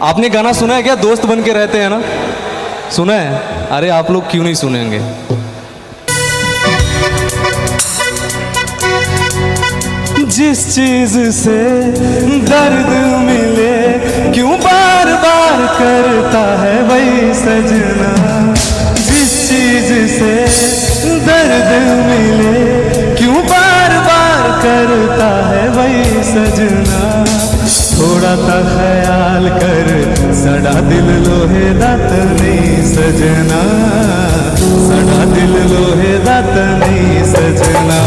आपने गाना सुना है क्या, दोस्त बन के रहते हैं ना? सुना है? अरे आप लोग क्यों नहीं सुनेंगे? जिस चीज से दर्द मिले क्यों बार बार करता है वही सजना। जिस चीज से दर्द मिले क्यों बार बार करता है वही सजना। थोड़ा सा ख्याल कर सड़ा दिल लोहे दात नहीं सजना। सड़ा दिल लोहे दात नहीं सजना।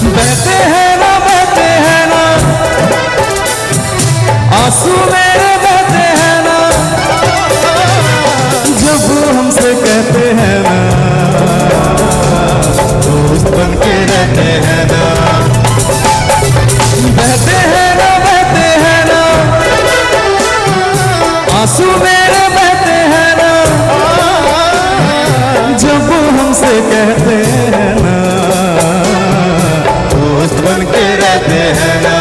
बहते हैं ना आंसू मेरे बहते हैं ना, जब हमसे कहते हैं ना दोस्त बन के रहते हैं ना। बहते हैं ना आंसू मेरे बहते हैं ना, जब हमसे कहते हैं ना दोस्त बन के रहते हैं ना।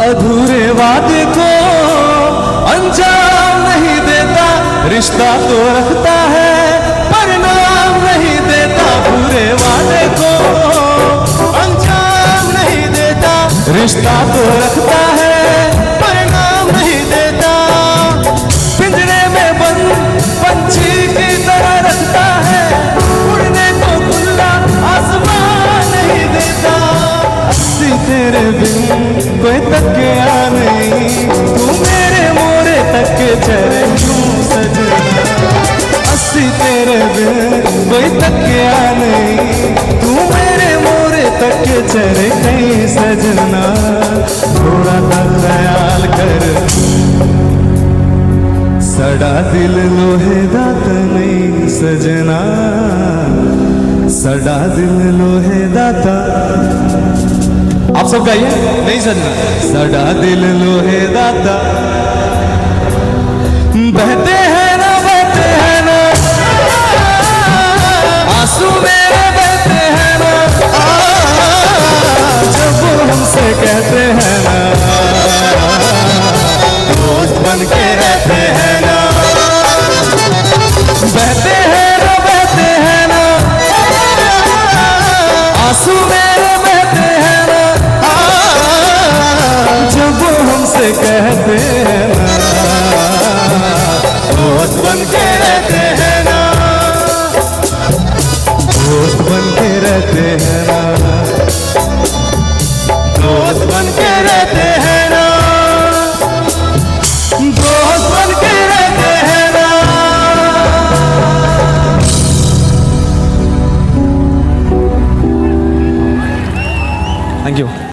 अधूरे वादे को अंजाम नहीं देता, रिश्ता तो रखता है परिणाम नहीं देता। अधूरे वादे को अंजाम नहीं देता, रिश्ता तो रखता है परिणाम नहीं देता। पिंजरे में बंद पंछी की तरह रखता है, उड़ने को खुला आसमान नहीं देता। अस्सी तेरे बिन कोई तकिया नहीं, तू मेरे मोरे तक चले क्यों सजना। अस्सी तेरे बिन कोई तकिया नहीं, तू मेरे मोरे तक चले कहीं सजना। थोड़ा सा ख्याल कर सड़ा दिल लोहे दात नहीं सजना। सड़ा दिल लोहे दाता। आप सब गाइए, नहीं सजना। सड़ा दिल लोहे दाता। बहते हैं ना आंसू मेरे बहते हैं ना, जब हमसे कहते हैं ना दोस्त बन के रहते हैं ना। बहते हैं ना आंसू मेरे बहते हैं ना, जब हमसे कहते हैं ना दोस्त बन के रहते हैं ना। दोस्त बन के रहते हैं ना।